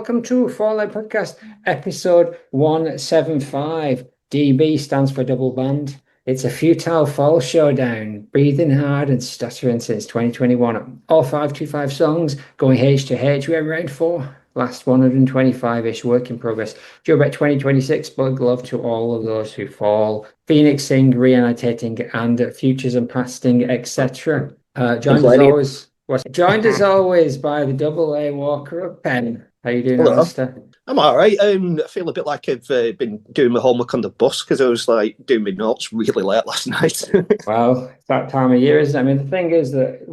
welcome to Fallout Podcast, episode 175. DB stands for double band. It's a futile fall showdown, breathing hard and stuttering since 2021. All 525 songs, going H to H. We're round 4, last 125-ish, work in progress. Due about 2026, but love to all of those who fall. Phoenixing, reannotating, and futures and pasting, etc. Joined as always by the AA Walker of Pen. How you doing, Hello. Alistair? I'm all right. I feel a bit like I've been doing my homework on the bus because I was like doing my notes really late last night. Well, it's that time of year, isn't it? I mean, the thing is that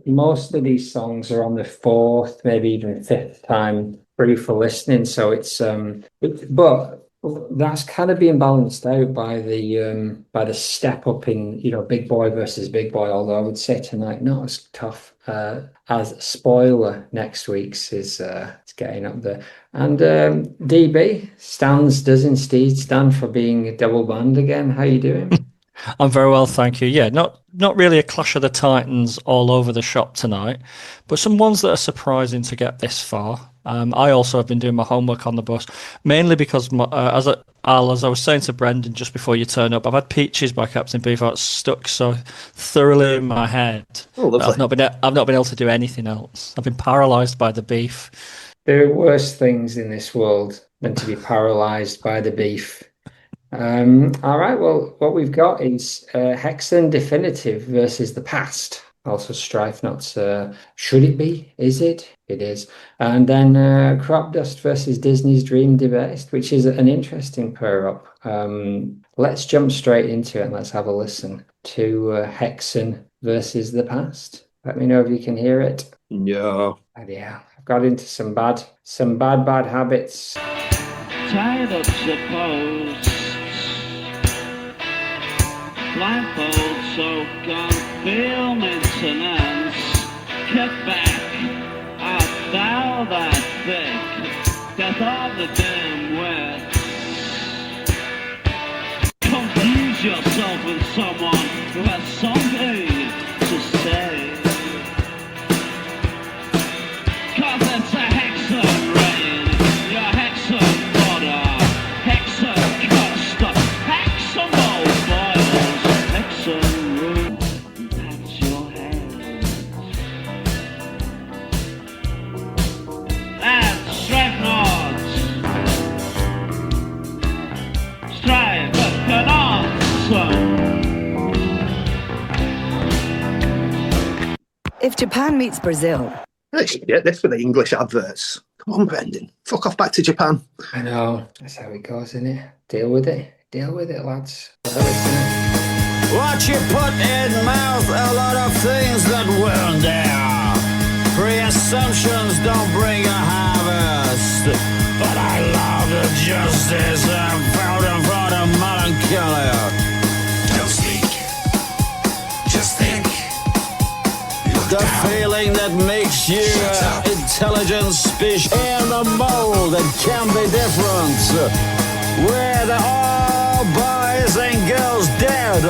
most of these songs are on the 4th, maybe even 5th time free for listening. So it's but that's kind of being balanced out by the step up in big boy versus big boy. Although I would say tonight not as tough as spoiler next week's is it's getting up there. And DB does indeed stand for being a double band again. How you doing? I'm very well, thank you. Yeah, not really a Clash of the Titans all over the shop tonight, but some ones that are surprising to get this far. I also have been doing my homework on the bus, mainly because as I was saying to Brendan just before you turn up, I've had Peaches by Captain Beefheart stuck so thoroughly in my head. Oh, lovely. I've not been able to do anything else. I've been paralysed by the beef. There are worse things in this world than to be paralysed by the beef. All right, well, what we've got is Hexen Definitive versus the Past. Also Strife Knots. Should it be? Is it? It is. And then Crop Dust versus Disney's Dream Debased, which is an interesting pair up. Let's jump straight into it and let's have a listen to Hexen versus the Past. Let me know if you can hear it. No. Yeah, I've got into some bad habits. Tired of suppose. Blindfold, so can't feel maintenance. Cut back, I thou that thick. Death of the dim wit. Confuse yourself with someone who has something to say. Cause it's a Hexen rain, your Hexen border, Hexen cost, Hexen bowl boils, Hexen room, that's your hands. And strife knots, strife knots. If Japan meets Brazil. Let's get this for the English adverts. Come on, Brendan. Fuck off back to Japan. I know. That's how it goes, isn't it? Deal with it. Deal with it, lads. What you put in mouth, a lot of things that weren't there. Pre-assumptions don't bring a harvest. But I love the justice and proud and proud of melancholy. Don't speak. Just think. The feeling that makes you intelligent speech in a mold that can be different. Where the all boys and girls dead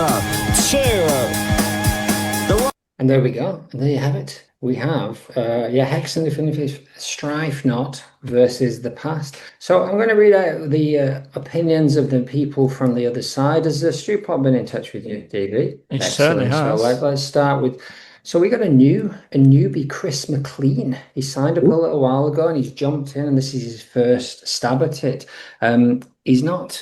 too. And there we go. And there you have it. We have Hexen Definitive Strife Knot versus the Past. So I'm going to read out the opinions of the people from the other side. Has Stu Pop been in touch with you, DB? He certainly has. So let's start with. So we got a newbie, Chris McLean. He signed up a little while ago and he's jumped in, and this is his first stab at it. He's not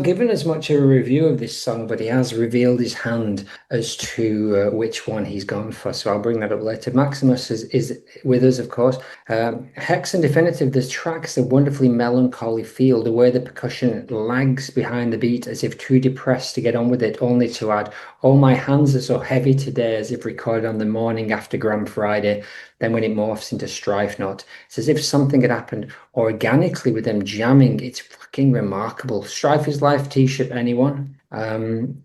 given as much of a review of this song, but he has revealed his hand as to which one he's gone for. So I'll bring that up later. Maximus is with us, of course. Hexen Definitive, the track's a wonderfully melancholy feel, the way the percussion lags behind the beat as if too depressed to get on with it, only to add, "Oh, my hands are so heavy today," as if recorded on the morning after Grand Friday. Then when it morphs into Strife Knot, it's as if something had happened organically with them jamming. It's fucking remarkable. Strife is Life t-shirt, anyone?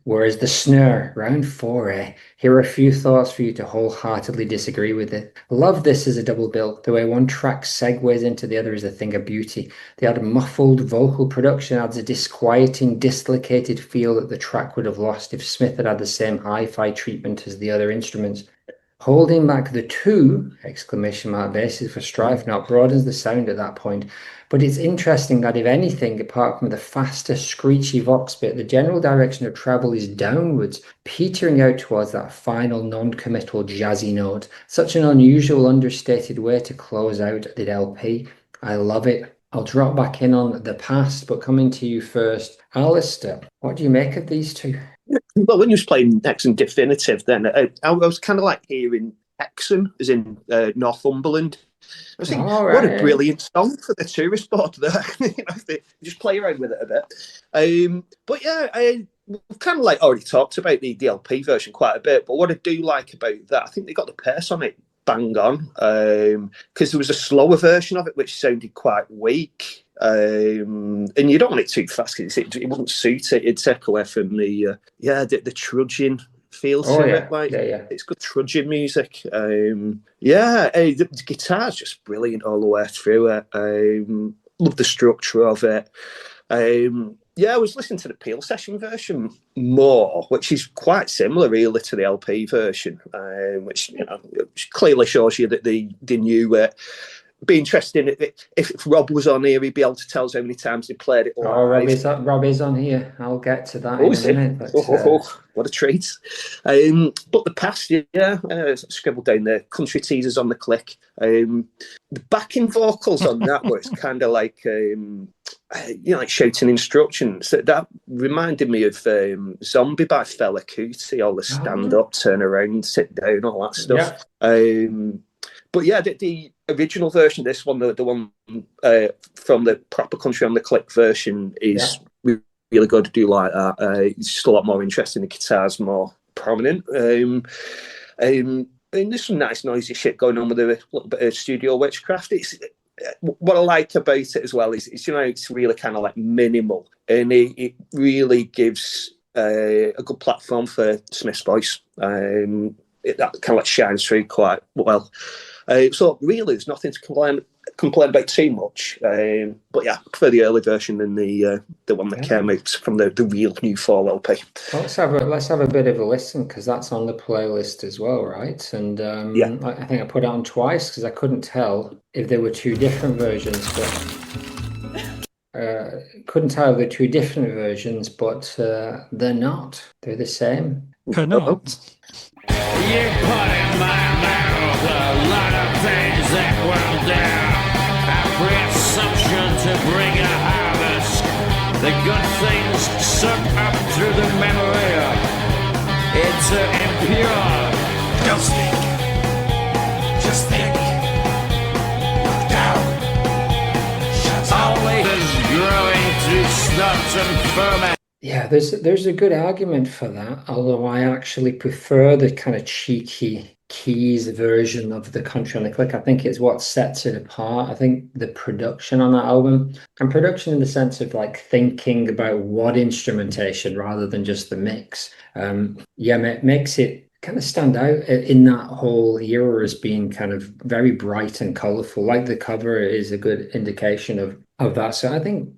Whereas the snare, round 4A, here are a few thoughts for you to wholeheartedly disagree with it. Love this as a double bill. The way one track segues into the other is a thing of beauty. The odd muffled vocal production adds a disquieting, dislocated feel that the track would have lost if Smith had had the same hi-fi treatment as the other instruments. Holding back the two exclamation mark bases for Strife Knot broadens the sound at that point. But it's interesting that if anything, apart from the faster screechy vox bit, the general direction of travel is downwards, petering out towards that final non-committal jazzy note. Such an unusual, understated way to close out the LP. I love it. I'll drop back in on the past, but coming to you first. Alistair, what do you make of these two? Well, when you was playing Hexen Definitive, then I was kind of like hearing Hexen, as in Northumberland. I was thinking, what a brilliant song for the tourist board there. They just play around with it a bit. But yeah, we've kind of like already talked about the DLP version quite a bit. But what I do like about that, I think they got the pace on it bang on, because there was a slower version of it which sounded quite weak. And you don't want it too fast because it wouldn't suit it. It'd take away from the trudging feel to it. It's good trudging music. The guitar's just brilliant all the way through it. Love the structure of it. I was listening to the Peel session version more, which is quite similar really to the LP version, which clearly shows you that they knew it. Be interesting if Rob was on here, he'd be able to tell us how many times he played it. Rob is on here. I'll get to that in a minute. But, what a treat! But the past, scribbled down there. Country teasers on the click. The backing vocals on that was kind of like like shouting instructions. That reminded me of Zombie by F.A.L.L.O.U.T.P.O.D.C.A.S.T, all the stand up, turn around, sit down, all that stuff. But yeah, the original version, this one, the one from the proper Country on the Click version, is really good to do like that. It's just a lot more interesting. The guitar's more prominent. And there's some nice noisy shit going on with a little bit of studio witchcraft. It's what I like about it as well is it's really kind of like minimal, and it really gives a good platform for Smith's voice. That kind of like shines through quite well. So really, there's nothing to complain about too much. But yeah, I prefer the early version than the one that came out from the real new Fall LP. Let's have a bit of a listen, because that's on the playlist as well, right? And I think I put it on twice because I couldn't tell if there were two different versions, but couldn't tell if they're two different versions, but they're not. They're the same. They're not. You put in my mouth a lot of things that will do. A presumption to bring a harvest. The good things suck up through the memory. It's impure. Don't speak. Just think. Look down. Shut up. Only is growing through snots and ferment. Yeah, there's a good argument for that, although I actually prefer the kind of cheeky keys version of the Country on the Click. I think it's what sets it apart. I think the production on that album, and production in the sense of like thinking about what instrumentation rather than just the mix, makes it kind of stand out in that whole era as being kind of very bright and colorful. Like the cover is a good indication of that. So I think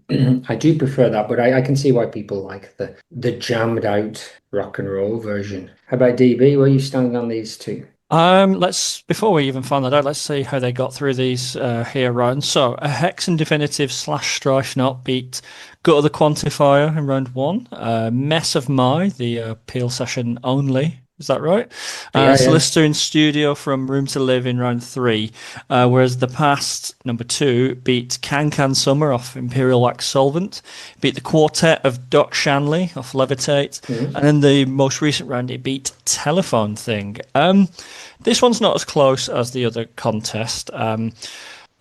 I do prefer that, but I can see why people like the jammed out rock and roll version. How about DB? Where are you standing on these two? Before we even find that out, let's see how they got through these here rounds. So a Hexen Definitive / Strife Knot beat Go to the Quantifier in round 1. Mess of My, the Peel session only. Is that right? Solicitor in Studio from Room to Live in round 3. Whereas the Past, number 2, beat Can Summer off Imperial Wax Solvent. Beat the Quartet of Doc Shanley off Levitate. Mm-hmm. And in the most recent round, it beat Telephone Thing. This one's not as close as the other contest.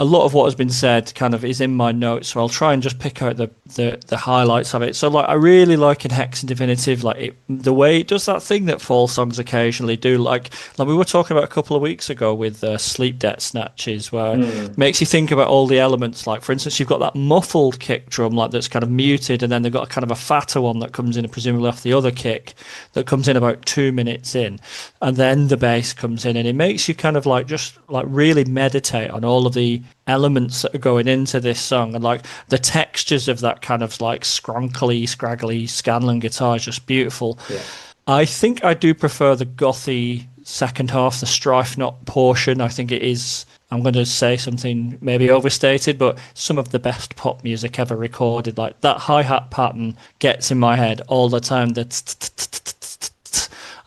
A lot of what has been said kind of is in my notes, so I'll try and just pick out the highlights of it. So like I really like in Hexen Definitive, like the way it does that thing that fall songs occasionally do, like we were talking about a couple of weeks ago with Sleep Debt Snatches, where it makes you think about all the elements. Like for instance, you've got that muffled kick drum like that's kind of muted, and then they've got kind of a fatter one that comes in presumably off the other kick that comes in about 2 minutes in, and then the bass comes in, and it makes you kind of like just like really meditate on all of the elements that are going into this song, and like the textures of that kind of like scrunkly, scraggly Scanlan guitar is just beautiful. I think I do prefer the gothy second half, the strife knot portion. I think it is, I'm going to say something maybe overstated, but some of the best pop music ever recorded. Like that hi-hat pattern gets in my head all the time.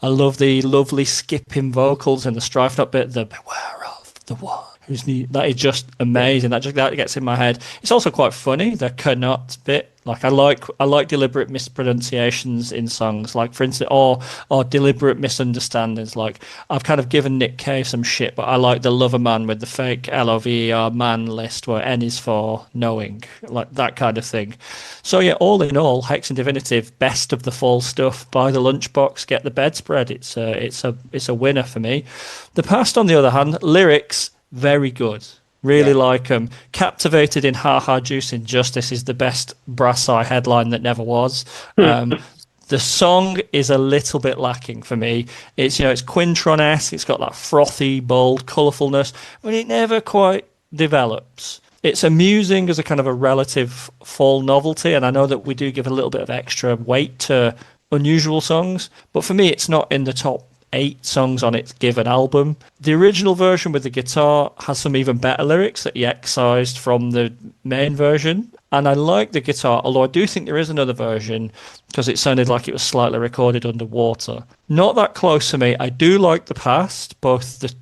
I love the lovely skipping vocals and the strife knot bit, the beware of the one who's new. That is just amazing. That gets in my head. It's also quite funny, the cannot bit. Like I like deliberate mispronunciations in songs, like for instance, or deliberate misunderstandings. Like I've kind of given Nick Cave some shit, but I like the Lover Man with the fake LOVER man list where N is for knowing, like that kind of thing. So yeah, all in all, Hexen Definitive, best of the fall stuff. Buy the lunchbox, get the bedspread. It's a winner for me. The Past, on the other hand, lyrics very good. Really like them. Captivated in Ha Ha Juice Injustice is the best brass eye headline that never was. The song is a little bit lacking for me. It's Quintron-esque. It's got that frothy, bold colourfulness, but it never quite develops. It's amusing as a kind of a relative fall novelty, and I know that we do give a little bit of extra weight to unusual songs, but for me, it's not in the top 8 songs on its given album. The original version with the guitar has some even better lyrics that he excised from the main version. And I like the guitar, although I do think there is another version because it sounded like it was slightly recorded underwater. Not that close to me. I do like the Past, both the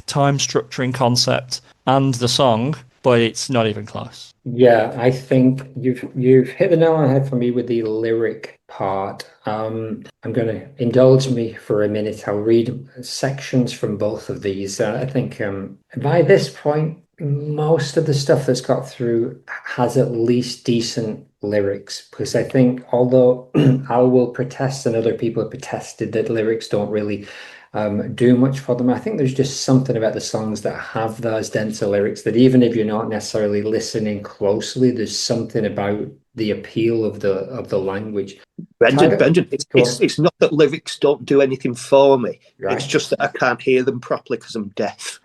time structuring concept and the song, but it's not even close. Yeah, I think you've hit the nail on the head for me with the lyric part. I'm going to indulge me for a minute. I'll read sections from both of these. I think by this point, most of the stuff that's got through has at least decent lyrics, because I think although I will protest and other people have protested that lyrics don't really do much for them, I think there's just something about the songs that have those denser lyrics that even if you're not necessarily listening closely, there's something about the appeal of the language. Brendan, it's not that lyrics don't do anything for me. Right. It's just that I can't hear them properly because I'm deaf.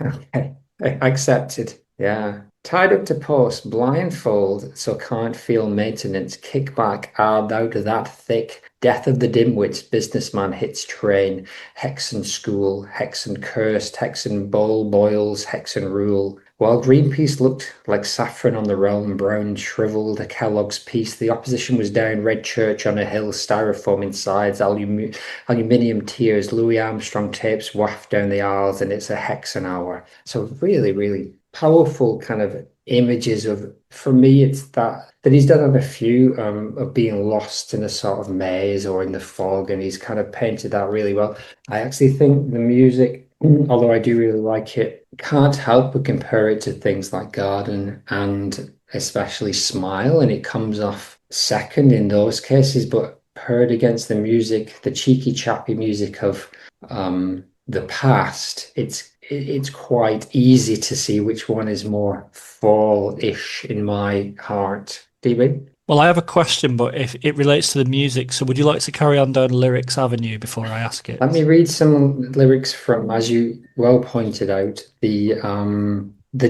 Okay, accepted. Yeah. Tied up to post, blindfold, so can't feel maintenance. Kickback, thou to that thick. Death of the dimwits, businessman hits train. Hexen school, Hexen cursed, Hexen bowl boils, Hexen rule. While Greenpeace looked like saffron on the realm, brown shriveled a Kellogg's piece, the opposition was down Red Church on a hill, styrofoam insides, aluminium tears, Louis Armstrong tapes waft down the aisles, and it's a Hexen hour. So really, really powerful kind of images of, for me, it's that he's done a few of being lost in a sort of maze or in the fog, and he's kind of painted that really well. I actually think the music, although I do really like it, can't help but compare it to things like Garden and especially Smile, and it comes off second in those cases, but paired against the music, the cheeky chappy music of the Past, it's quite easy to see which one is more fall-ish in my heart. DB? Well, I have a question, but if it relates to the music, so would you like to carry on down lyrics avenue before I ask it? Let me read some lyrics from, as you well pointed out, the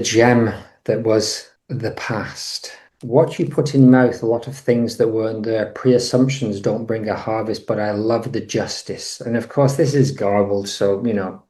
gem that was the Past. What you put in mouth, a lot of things that weren't there. Pre-assumptions don't bring a harvest, but I love the justice. And of course, this is garbled, so,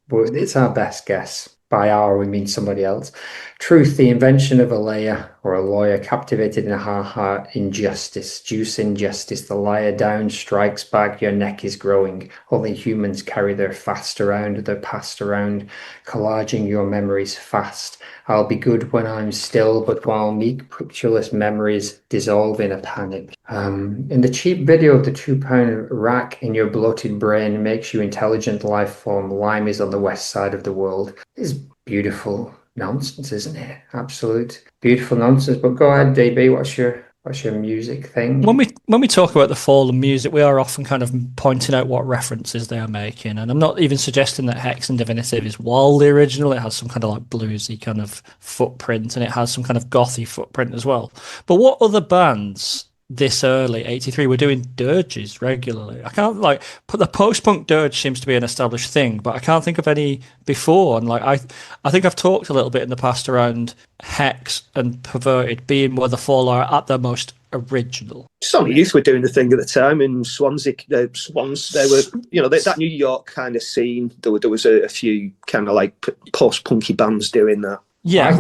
it's our best guess. By our, we mean somebody else. Truth, the invention of a layer or a lawyer captivated in a ha-ha injustice. Juice injustice, the liar down strikes back, your neck is growing. Only humans carry their past around, their past around, collaging your memories fast. I'll be good when I'm still, but while meek, pictureless memories dissolve in a panic. In the cheap video of the £2 rack in your bloated brain makes you intelligent life form. Lime is on the west side of the world. It's beautiful nonsense, isn't it? Absolute beautiful nonsense. But go ahead, DB. What's your music thing? When we talk about the fall and music, we are often kind of pointing out what references they are making, and I'm not even suggesting that Hexen Definitive is wildly original. It has some kind of like bluesy kind of footprint, and it has some kind of gothy footprint as well. But what other bands this early, 83, we're doing dirges regularly. I can't like put the post-punk dirge seems to be an established thing, but I can't think of any before. And like I think I've talked a little bit in the past around Hex and Perverted being where the Fall are at their most original. Sonic Youth were doing the thing at the time in Swansea. Swans, they were, that New York kind of scene. There was a few kind of like post-punky bands doing that. Yeah,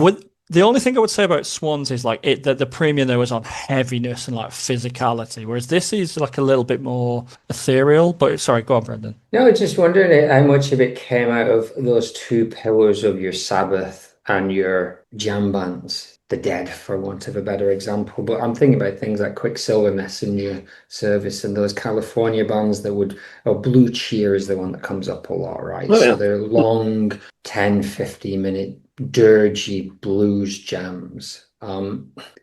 the only thing I would say about Swans is like the premium there was on heaviness and like physicality, whereas this is like a little bit more ethereal. But sorry, go on, Brendan. No, I was just wondering how much of it came out of those two pillars of your Sabbath and your jam bands, the Dead, for want of a better example. But I'm thinking about things like Quicksilver Messenger Service and those California bands that would, Blue Cheer is the one that comes up a lot, right? Oh, yeah. So they're long 10, 15-minute dirgy blues jams,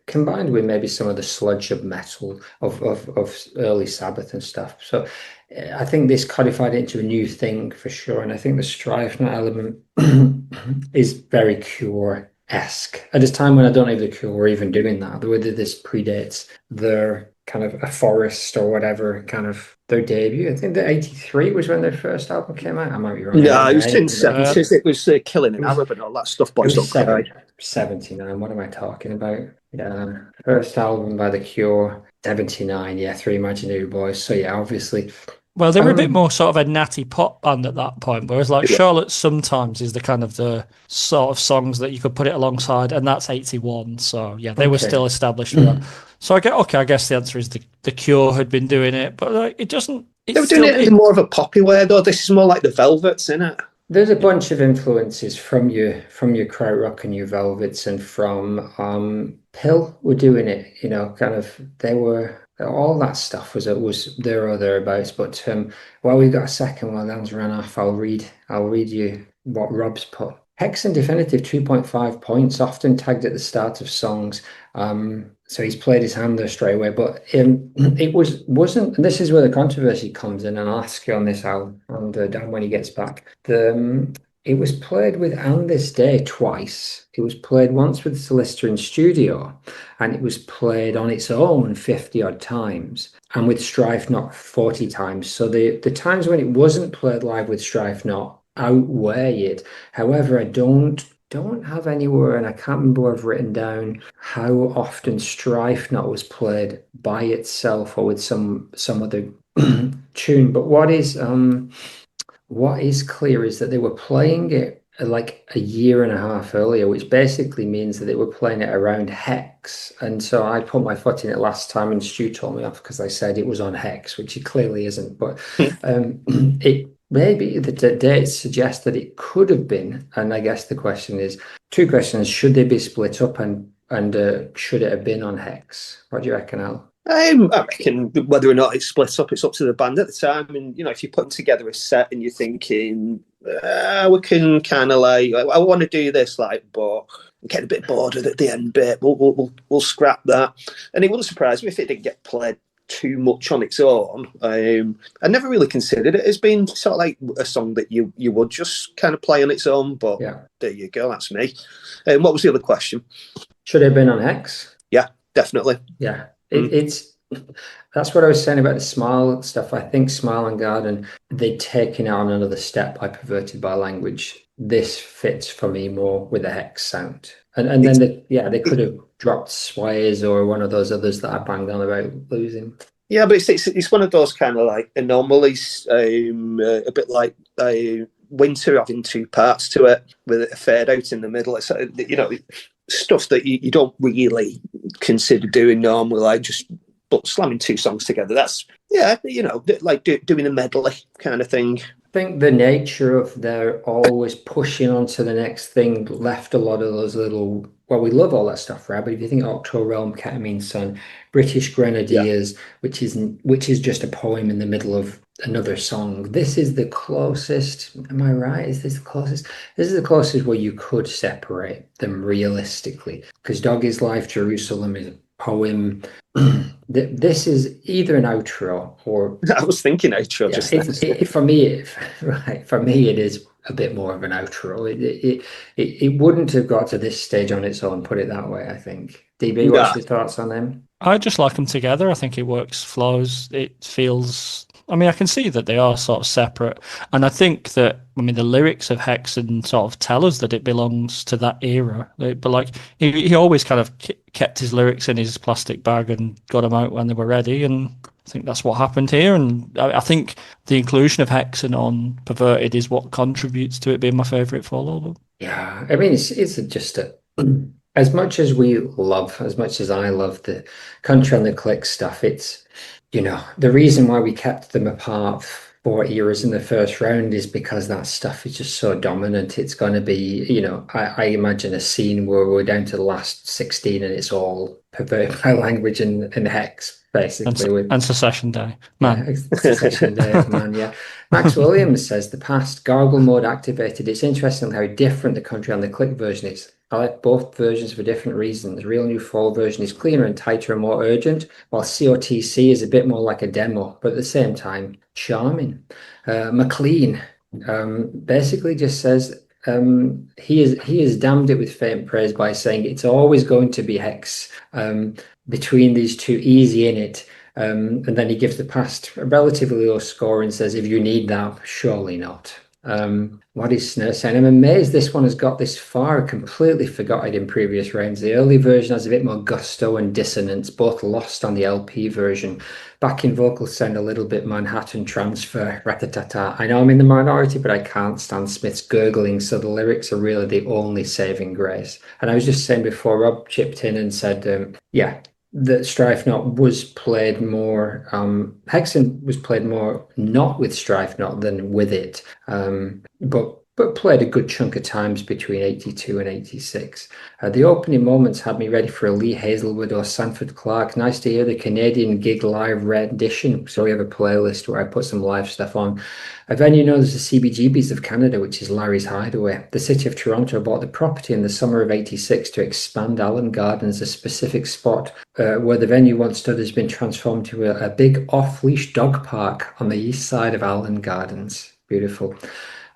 combined with maybe some of the sludge of metal of early Sabbath and stuff. So I think this codified it into a new thing for sure. And I think the Strife Note element is very Cure-esque at this time when I don't know if the Cure were even doing that, whether this predates their kind of a Forest or whatever kind of their debut. I think the 83 was when their first album came out. I might be wrong. No, it was in the 70s. It was Killing an Arab and all that stuff. Boys Don't Cry. 79. What am I talking about? Yeah, first album by the Cure, 79. Yeah, Three Imaginary Boys. So yeah, obviously. Well, they were a bit more sort of a natty pop band at that point, whereas like Charlotte Sometimes is the kind of the sort of songs that you could put it alongside, and that's 81. So yeah, they were still established for that. So I guess the answer is the Cure had been doing it, but it doesn't. They were doing it in more of a poppy way, though. This is more like the Velvets, isn't it? There's a bunch of influences from your krautrock and your Velvets, and from P.I.L.L.O.U.T.P.O.D.C.A.S.T were doing it. Kind of they were. All that stuff was there or thereabouts. But while we've got a second while Dan's run off, I'll read you what Rob's put. Hexen Definitive 2.5 points, often tagged at the start of songs. So he's played his hand there straight away. But it wasn't. And this is where the controversy comes in, and I'll ask you on this, Al, and Dan when he gets back. It was played with And This Day twice. It was played once with Solicitor in studio, and it was played on its own 50-odd times, and with Strife Note 40 times. So the times when it wasn't played live with Strife Note outweigh it. However, I don't have anywhere, and I can't remember where I've written down how often Strife Note was played by itself or with some other tune. But what is clear is that they were playing it like a year and a half earlier, which basically means that they were playing it around Hex. And so I put my foot in it last time, and Stu told me off because I said it was on Hex, which it clearly isn't. But it maybe the dates suggest that it could have been. And I guess the question is two questions: should they be split up, and should it have been on Hex? What do you reckon, Al? I reckon whether or not it's split up, it's up to the band at the time. And, if you're putting together a set and you're thinking, we can kind of like, I want to do this, like, but I'm getting a bit bored at the end bit, we'll scrap that. And it wouldn't surprise me if it didn't get played too much on its own. I never really considered it as being sort of like a song that you would just kind of play on its own, but there you go, that's me. What was the other question? Should it have been on Hex? Yeah, definitely. Yeah. That's what I was saying about the Smile stuff. I think Smile and Garden, they'd taken it on another step by Perverted by Language. This fits for me more with a Hex sound. And then they could have dropped Swayers or one of those others that I banged on about losing. Yeah, but it's one of those kind of like anomalies, a bit like Winter having two parts to it with a fade out in the middle. It's stuff that you don't really consider doing normally, like just slamming two songs together. That's like doing a medley kind of thing. I think the nature of their always pushing on to the next thing left a lot of those little. Well, we love all that stuff, right? But if you think Octo Realm, Ketamine Sun, British Grenadiers, which is just a poem in the middle of another song. This is the closest. Am I right? Is this the closest? This is the closest where you could separate them realistically, because Dog Is Life, Jerusalem is a poem. This is either an outro or. I was thinking outro. For me, it is a bit more of an outro. It wouldn't have got to this stage on its own, put it that way, I think. DB, Nah. what's your thoughts on them? I just like them together. I think it works, flows. It feels. I mean, I can see that they are sort of separate, and I think that the lyrics of Hexen sort of tell us that it belongs to that era. But like he always kind of kept his lyrics in his plastic bag and got them out when they were ready, and I think that's what happened here. And I think the inclusion of Hexen on Perverted is what contributes to it being my favorite Fall album. Yeah, I mean, it's just as much as we love, as much as I love the Country on the Click stuff, it's, the reason why we kept them apart for eras in the first round is because that stuff is just so dominant. It's going to be, I imagine a scene where we're down to the last 16 and it's all perverted by language and hex, basically. And Secession Day. Man. Yeah, Secession Day, man, yeah. Max Williams says the past gargle mode activated. It's interesting how different the Country on the Click version is. I like both versions for different reasons. The real new Fall version is cleaner and tighter and more urgent, while COTC is a bit more like a demo, but at the same time, charming. McLean basically just says he is damned it with faint praise by saying it's always going to be Hex between these two, easy in it. And then he gives the past a relatively low score and says, if you need that, surely not. What is Snare saying? I'm amazed this one has got this far. I completely forgot it in previous rounds. The early version has a bit more gusto and dissonance, both lost on the LP version. Backing vocals sound a little bit Manhattan Transfer, rat-a-ta-ta. I know I'm in the minority, but I can't stand Smith's gurgling, so the lyrics are really the only saving grace. And I was just saying before, Rob chipped in and said, yeah, that Strife Knot was played more, Hexen was played more not with Strife Knot than with it, but played a good chunk of times between 82 and 86. The opening moments had me ready for a Lee Hazelwood or Sanford Clark. Nice to hear the Canadian gig live rendition. So we have a playlist where I put some live stuff on. A venue known as the CBGBs of Canada, which is Larry's Hideaway. The city of Toronto bought the property in the summer of 86 to expand Allen Gardens, a specific spot where the venue once stood has been transformed to a big off-leash dog park on the east side of Allen Gardens. Beautiful.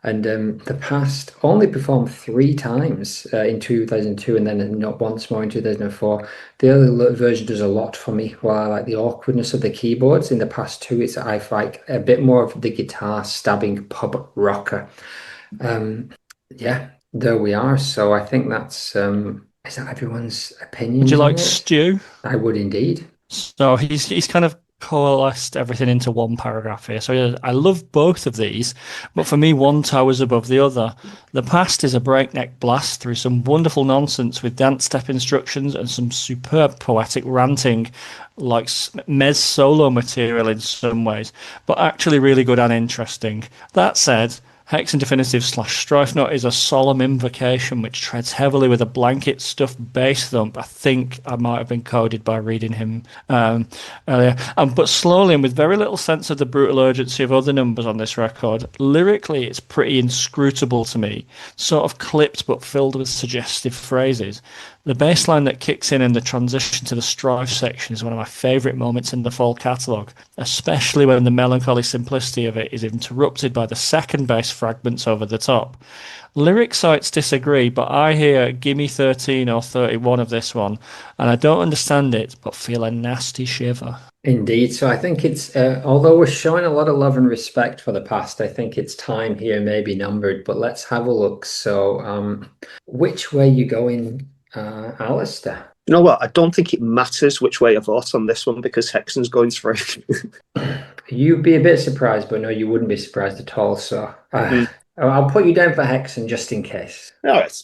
And the Past only performed 3 times in 2002 and then not once more in 2004. The early version does a lot for me. While I like the awkwardness of the keyboards, in the Past 2, I like a bit more of the guitar stabbing pub rocker. Yeah, there we are. So I think that's is that everyone's opinion? Would you like Stu? I would indeed. So he's kind of coalesced everything into one paragraph here. So I love both of these, but for me, one towers above the other. The Past is a breakneck blast through some wonderful nonsense with dance step instructions and some superb poetic ranting, like Mez solo material in some ways, but actually really good and interesting. That said, Hexen Definitive / Strife Knot is a solemn invocation which treads heavily with a blanket stuffed bass thump. I think I might have been coded by reading him earlier. But slowly and with very little sense of the brutal urgency of other numbers on this record. Lyrically, it's pretty inscrutable to me, sort of clipped but filled with suggestive phrases. The bass line that kicks in the transition to the Strife section is one of my favourite moments in the Fall catalogue, especially when the melancholy simplicity of it is interrupted by the second bass fragments over the top. Lyric sites disagree, but I hear Gimme 13 or 31 of this one, and I don't understand it, but feel a nasty shiver. Indeed. So I think it's, although we're showing a lot of love and respect for the Past, I think it's time here may be numbered, but let's have a look. So which way you going, Alistair? You know what? I don't think it matters which way I vote on this one because Hexen's going through. You'd be a bit surprised, but no, you wouldn't be surprised at all. So I'll put you down for Hexen just in case. All right.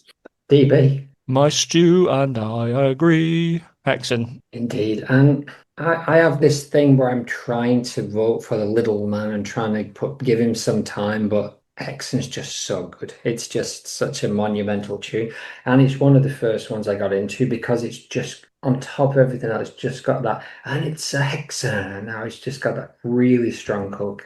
DB. My Stu and I agree. Hexen. Indeed. And I have this thing where I'm trying to vote for the little man and trying to give him some time, but Hexen's just so good. It's just such a monumental tune. And it's one of the first ones I got into because it's just on top of everything else, it's just got that, and it's a Hexen. Now it's just got that really strong hook.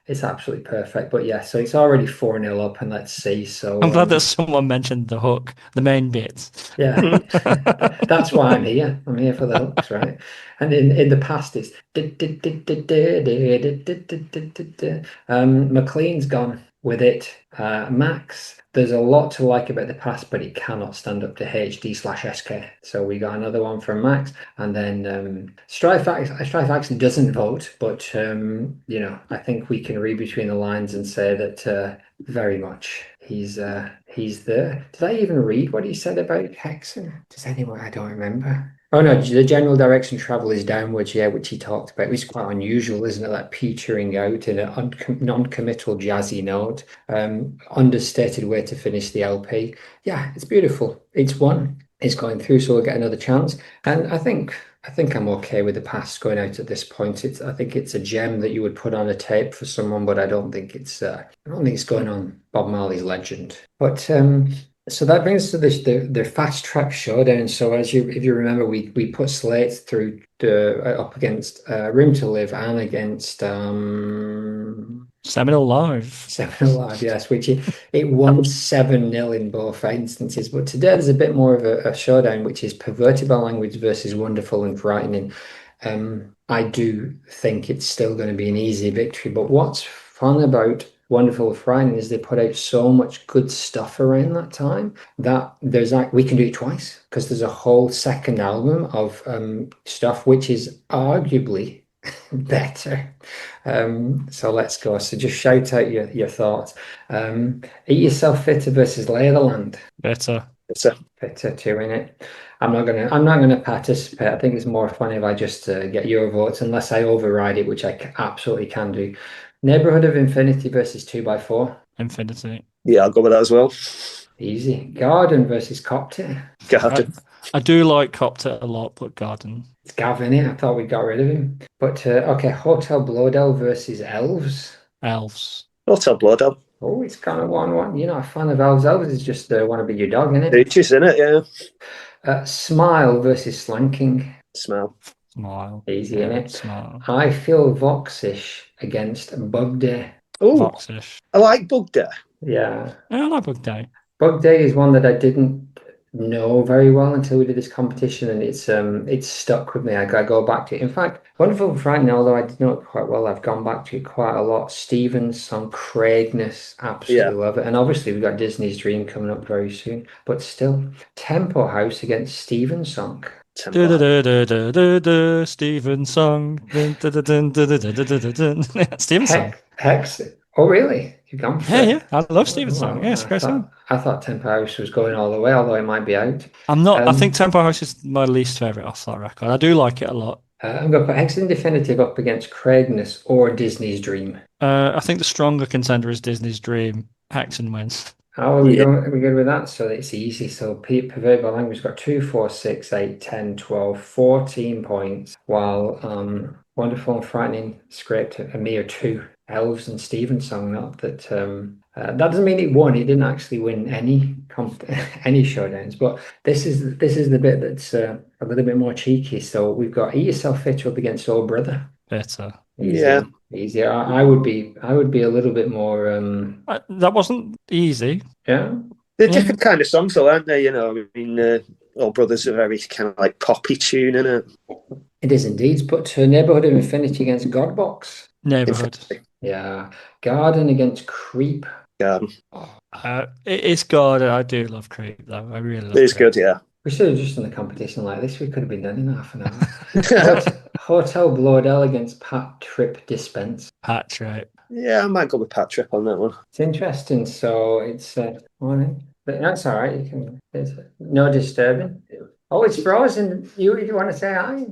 It's absolutely perfect. But yeah, so it's already 4-0 up, and let's see. So I'm glad that someone mentioned the hook, the main bits. Yeah, that's why I'm here. I'm here for the hooks, right? And in the Past, it's McLean's gone. with it. Max, there's a lot to like about the Past, but it cannot stand up to HD/SK. So we got another one from Max, and then Strifax doesn't vote, but you know, I think we can read between the lines and say that very much he's there. Did I even read what he said about Hexen? Does anyone? I don't remember. Oh no, the general direction of travel is downwards, yeah, which he talked about. It's quite unusual, isn't it? Like petering out in a non-committal jazzy note. Understated way to finish the LP. Yeah, it's beautiful. It's one. It's going through, so we'll get another chance. And I think I'm okay with the Past going out at this point. I think it's a gem that you would put on a tape for someone, but I don't think it's going on Bob Marley's Legend. But so that brings us to the fast track showdown. So if you remember, we put slates through up against Room to Live and against Seminole Live. Seminole Live, yes, which it won 7-0 in both instances. But today there's a bit more of a showdown, which is Perverted by Language versus Wonderful and Frightening. I do think it's still going to be an easy victory, but what's fun about Wonderful and Frightening is they put out so much good stuff around that time that we can do it twice, because there's a whole second album of stuff which is arguably better. So let's go. So just shout out your thoughts. Eat Yourself Fitter versus Lay of the Land. Better. Fitter too, innit? I'm not gonna participate. I think it's more fun if I just get your votes, unless I override it, which I absolutely can do. Neighborhood of Infinity versus 2x4. Infinity. Yeah, I'll go with that as well. Easy. Garden versus Copter. Garden. I do like Copter a lot, but Garden. It's Gav, innit? I thought we got rid of him. But okay, Hotel Bloedel versus Elves. Elves. Hotel Bloedel. Oh, it's kind of 1-1. You're not a fan of Elves. Elves is just want to be your dog, innit? It's just in it, yeah. Smile versus Slanking. Smile. Easy, yeah, innit? Smile. I Feel Voxish against Bug Day. Oh, Voxish. I like Bug Day. Yeah. I like Bug Day. Bug Day is one that I didn't know very well until we did this competition, and it's stuck with me. I go back to it. In fact, Wonderful and Frightening, although I did know it quite well, I've gone back to it quite a lot. Stephen's song Craigness, absolutely love it. And obviously we've got Disney's Dream coming up very soon. But still, Tempo House against Stephen's song. Stephen's song. Stephen's song. Hexen. Oh really? You've gone for it? Yeah. I love Stephen's song. Yeah, it's a great song. I thought Tempo House was going all the way, although it might be out. I'm not. I think Tempo House is my least favourite off that record. I do like it a lot. I'm going to put Hexen Definitive up against Craigness or Disney's Dream. I think the stronger contender is Disney's Dream. Hexen wins. Oh, are we good with that? So it's easy. So Perverted by Language got 2, 4, 6, 8, 10, 12, 14 points, while Wonderful and Frightening scraped a mere 2. Elves and Stephen's song, not that that doesn't mean it won. It didn't actually win any showdowns, but this is the bit that's a little bit more cheeky. So we've got Eat Yourself Fitter up against Oh Brother. Better. Easier. I would be a little bit more that wasn't easy. Yeah. They're different kind of songs though, aren't they? You know, I mean, All Brothers are very kind of like poppy tune, isn't it? It is indeed. But Neighborhood of Infinity against Godbox. Neighborhood. Yeah. Garden against Creep. Garden. It's Garden. I do love Creep though. I really love It's Creep. good, yeah. We should have just done a competition like this. We could have been done in half an hour. Hotel Bloedel against Pat Trip Dispense. Pat Trip. Yeah, I might go with Pat Trip on that one. It's interesting. So it's morning. But that's all right. There's no disturbing. Oh, it's frozen. You want to say hi?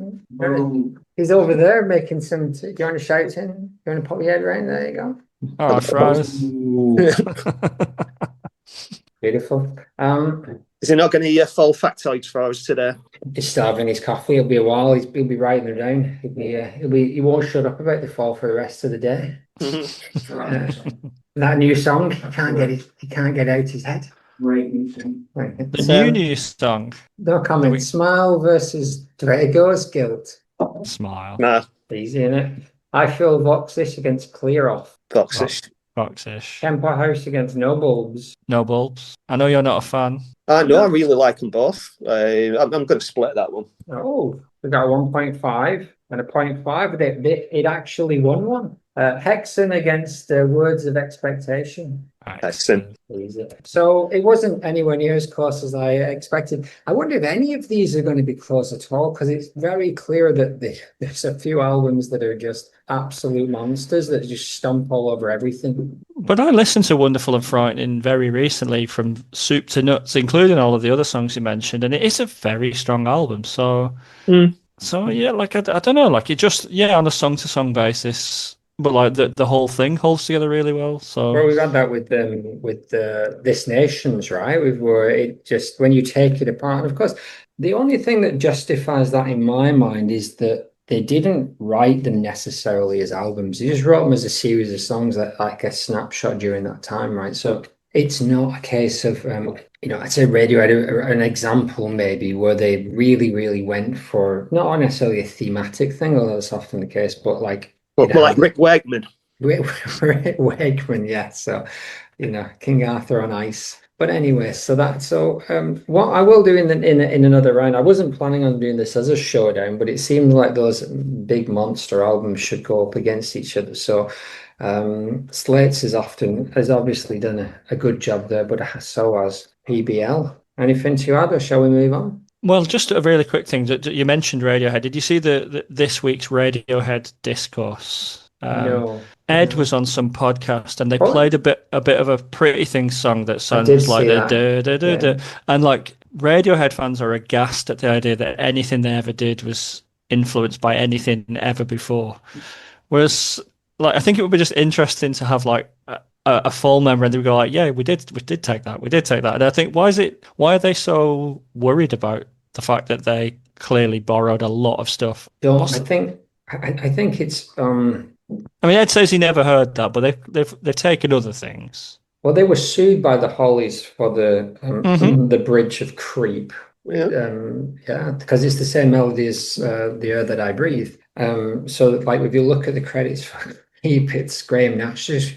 He's over there making some. Do you want to shout to him? You want to pop your head around? There you go. Oh, froze. Beautiful. Is he not going to fall factoids for us today? He's still having his coffee. It'll be a while. He'll be writing them down. He won't shut up about the fall for the rest of the day. That new song, he can't get out his head. The new song. No comment. Smile versus Drago's Guilt. Smile. Nah. Easy, innit? I Feel Voxish against Clear Off. Voxish. Tempo House against No Bulbs. No Bulbs. I know you're not a fan. No, I really like them both. I'm going to split that one. Oh, we got a 1.5 and a 0.5. It actually won one. Hexen against Words of Expectation. Excellent. So it wasn't anywhere near as close as I expected. I wonder if any of these are going to be close at all, because it's very clear that there's a few albums that are just absolute monsters that just stomp all over everything. But I listened to Wonderful and Frightening very recently, from soup to nuts, including all of the other songs you mentioned, and it is a very strong album. So, yeah, like I don't know, like it just on a song to song basis. But like the whole thing holds together really well. So Well, we've had that with This Nations, right? Where it just, when you take it apart, and of course, the only thing that justifies that in my mind is that they didn't write them necessarily as albums. They just wrote them as a series of songs that like a snapshot during that time, right? So it's not a case of I'd say Radiohead, an example maybe where they really, really went for not necessarily a thematic thing, although that's often the case, but like. But like Rick Wakeman. Rick Wakeman, yeah. So, King Arthur on ice. But anyway, what I will do in another round. I wasn't planning on doing this as a showdown, but it seemed like those big monster albums should go up against each other. So, Slates has obviously done a good job there, but so has PBL. Anything to add, or shall we move on? Well, just a really quick thing. You mentioned Radiohead. Did you see the this week's Radiohead discourse? No. Ed was on some podcast, and they played a bit of a Pretty Things song that sounds like the da. And like Radiohead fans are aghast at the idea that anything they ever did was influenced by anything ever before. Whereas, like, I think it would be just interesting to have like a full member, and they would go like, "Yeah, we did take that. And I think, why are they so worried about the fact that they clearly borrowed a lot of stuff? I think it's I mean, Ed says he never heard that, but they've taken other things. Well, they were sued by the Hollies for the bridge of Creep. Yeah, because it's the same melody as The Air That I Breathe. So like if you look at the credits for Creep, it's Graham Nash is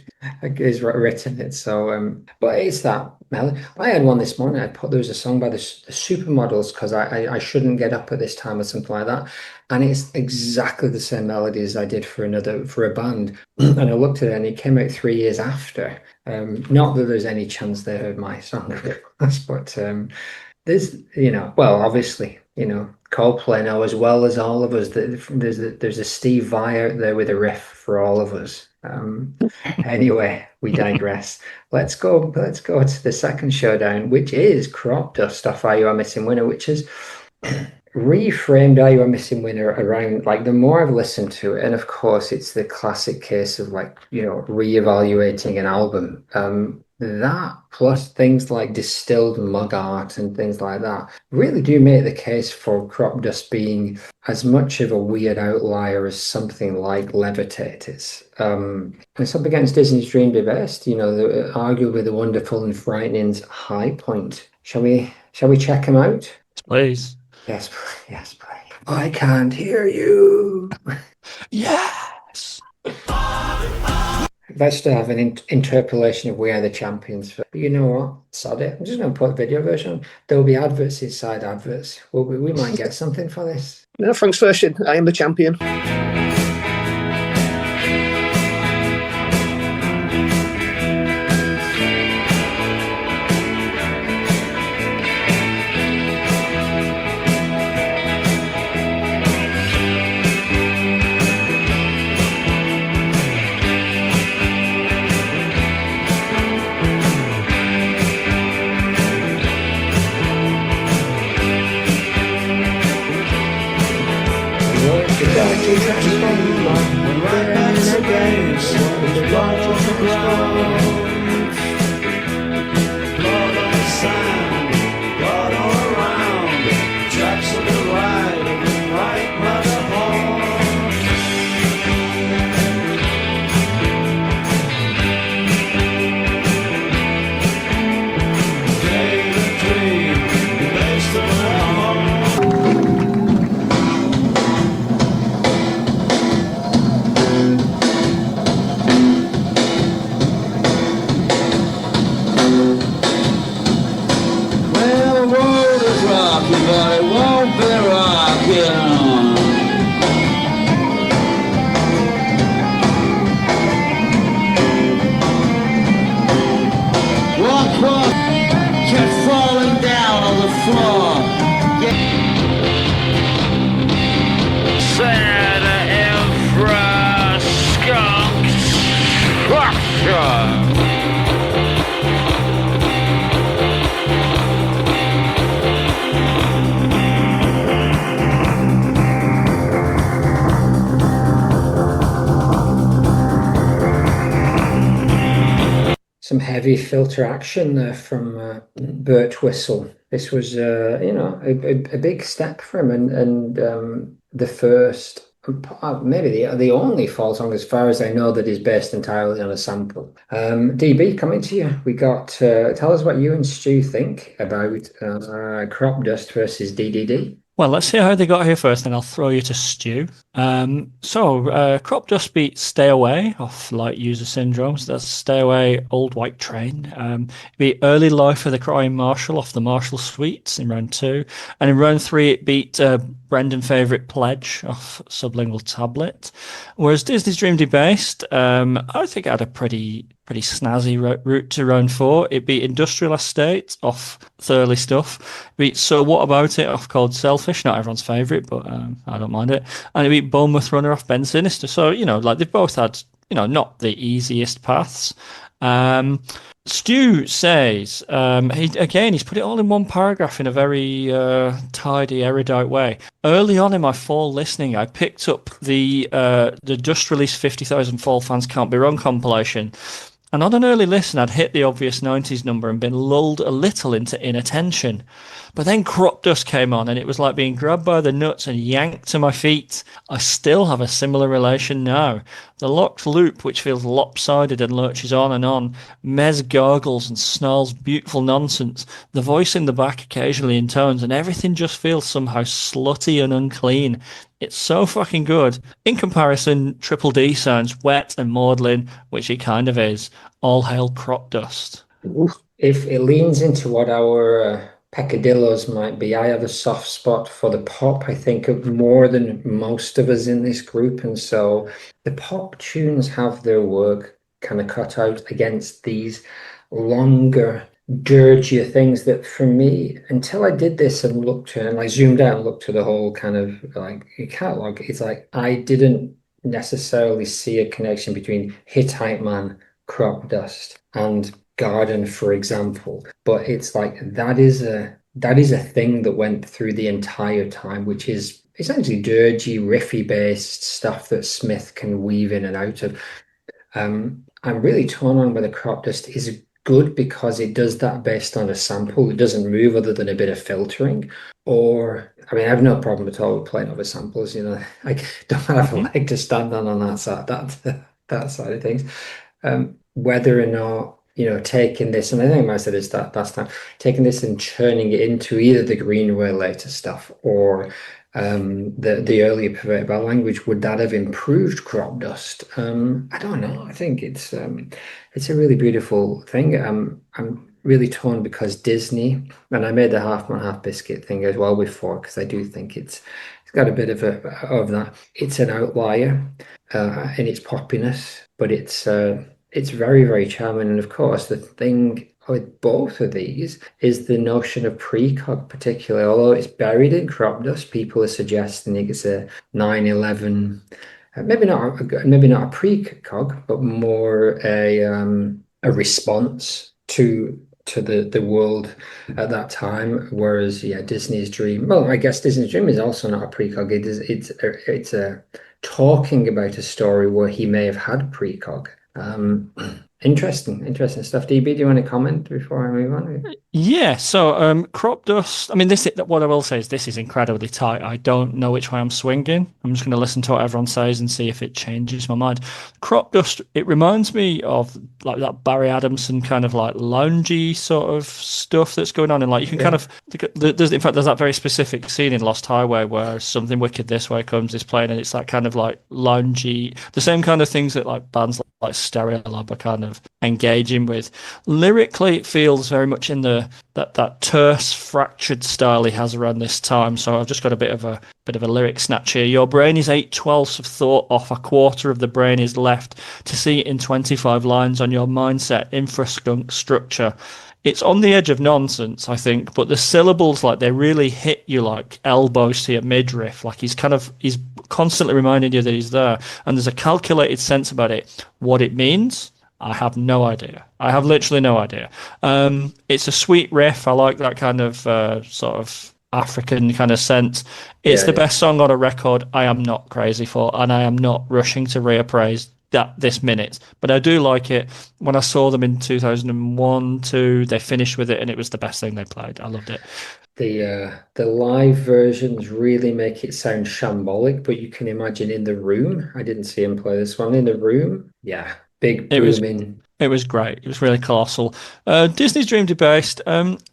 written it. So but it's that melody. I had one this morning. There was a song by the Supermodels, because I shouldn't get up at this time or something like that, and it's exactly the same melody as I did for a band. And I looked at it, and it came out 3 years after. Not that there's any chance they heard my song, but there's well, obviously Coldplay know as well as all of us that there's a Steve Vai out there with a riff for all of us. Anyway, we digress. Let's go to the second showdown, which is Crop Dust off Are You a Missing Winner, which is reframed Are You a Missing Winner around, like, the more I've listened to it, and of course it's the classic case of like reevaluating an album. That plus things like distilled mug art and things like that really do make the case for Crop Dust being as much of a weird outlier as something like Levitate is. It's up against Disney's Dream Debased, arguably the Wonderful and Frightening's high point. Shall we check them out? Please. Yes, please. I can't hear you. Yes. Let's still have an interpolation of We Are the Champions. But you know what? Sod it. I'm just going to put a video version on. There will be adverts inside adverts. We might get something for this. No, Frank's version. I Am the Champion. Crop kept falling down on the floor. Santa infra skunk structure. Some heavy filter action there from Burt Whistle. This was, a big step for him, and the first, maybe the only fall song, as far as I know, that is based entirely on a sample. DB, coming to you. We got. Tell us what you and Stu think about Crop Dust versus DDD. Well, let's see how they got here first, and I'll throw you to Stu. Crop Dust beat Stay Away off Light User Syndromes. That's Stay Away, Old White Train. It beat Early Life of the Crying Marshall off the Marshall Suites in round 2. And in round 3, it beat Brendan Favourite Pledge off Sublingual Tablet. Whereas Disney's Dream Debased, I think it had a pretty snazzy route to round 4. It beat Industrial Estate off Thurley Stuff. It beat So What About It off Cold Selfish, not everyone's favourite, but I don't mind it. And it beat Bournemouth Runner off Ben Sinister. So, they've both had, not the easiest paths. Stu says, he's put it all in one paragraph in a very tidy, erudite way. Early on in my fall listening, I picked up the just released 50,000 Fall Fans Can't Be Wrong compilation. And on an early listen, I'd hit the obvious 90s number and been lulled a little into inattention. But then Crop Dust came on, and it was like being grabbed by the nuts and yanked to my feet. I still have a similar relation now. The locked loop, which feels lopsided and lurches on and on. Mez gargles and snarls beautiful nonsense. The voice in the back occasionally intones, and everything just feels somehow slutty and unclean. It's so fucking good. In comparison, Triple D sounds wet and maudlin, which it kind of is. All hail Crop Dust. If it leans into what our peccadillos might be, I have a soft spot for the pop, I think, more than most of us in this group. And so the pop tunes have their work kind of cut out against these longer, dirgier things that, for me, until I did this and looked and I zoomed out and looked to the whole kind of like catalog, it's like I didn't necessarily see a connection between Hittite Man, Crop Dust, and Garden, for example. But it's like that is a thing that went through the entire time, which is essentially dirgy, riffy based stuff that Smith can weave in and out of. I'm really torn on whether Crop Dust is good because it does that based on a sample. It doesn't move other than a bit of filtering. Or, I mean, I have no problem at all with playing over samples. I don't have a leg to stand on that side, that side of things. Whether or not, taking this, and I think I might have said this that last time, taking this and turning it into either the Greenway later stuff or the earlier perverted by language, would that have improved Crop Dust? I don't know. I think it's a really beautiful thing. I'm really torn because Disney, and I made the Half Man Half Biscuit thing as well before, because I do think it's got a bit of that. It's an outlier in its poppiness, but it's very, very charming. And of course, the thing with both of these is the notion of precog, particularly. Although it's buried in Crop Dust, people are suggesting it's a 9/11, maybe not a precog, but more a response to the world at that time. Whereas, Disney's Dream. Well, I guess Disney's Dream is also not a precog. It's a talking about a story where he may have had precog. Interesting stuff. DB, do you want to comment before I move on? Yeah, so Crop Dust, I mean, what I will say is this is incredibly tight. I don't know which way I'm swinging. I'm just going to listen to what everyone says and see if it changes my mind. Crop Dust, it reminds me of like that Barry Adamson kind of like loungy sort of stuff that's going on. And like you can kind of, there's that very specific scene in Lost Highway where Something Wicked This Way Comes is playing, and it's that kind of like loungy, the same kind of things that like bands like Stereolab are kind of engaging with. Lyrically, it feels very much in that terse, fractured style he has around this time. So I've just got a bit of a lyric snatch here. Your brain is 8/12 of thought off, a quarter of the brain is left to see it in 25 lines on your mindset infrastructure. it's on the edge of nonsense, I think, but the syllables, like, they really hit you like elbows to your midriff. Like, he's constantly reminding you that he's there, and there's a calculated sense about it. What it means, I have no idea. I have literally no idea. It's a sweet riff. I like that kind of sort of African kind of sense. It's the best song on a record I am not crazy for, and I am not rushing to reappraise that this minute, but I do like it. When I saw them in 2001, 2, they finished with it, and it was the best thing they played. I loved it. The live versions really make it sound shambolic, but you can imagine in the room. I didn't see him play this one in the room. Yeah, big booming. It was great. It was really colossal. Disney's Dream Debased.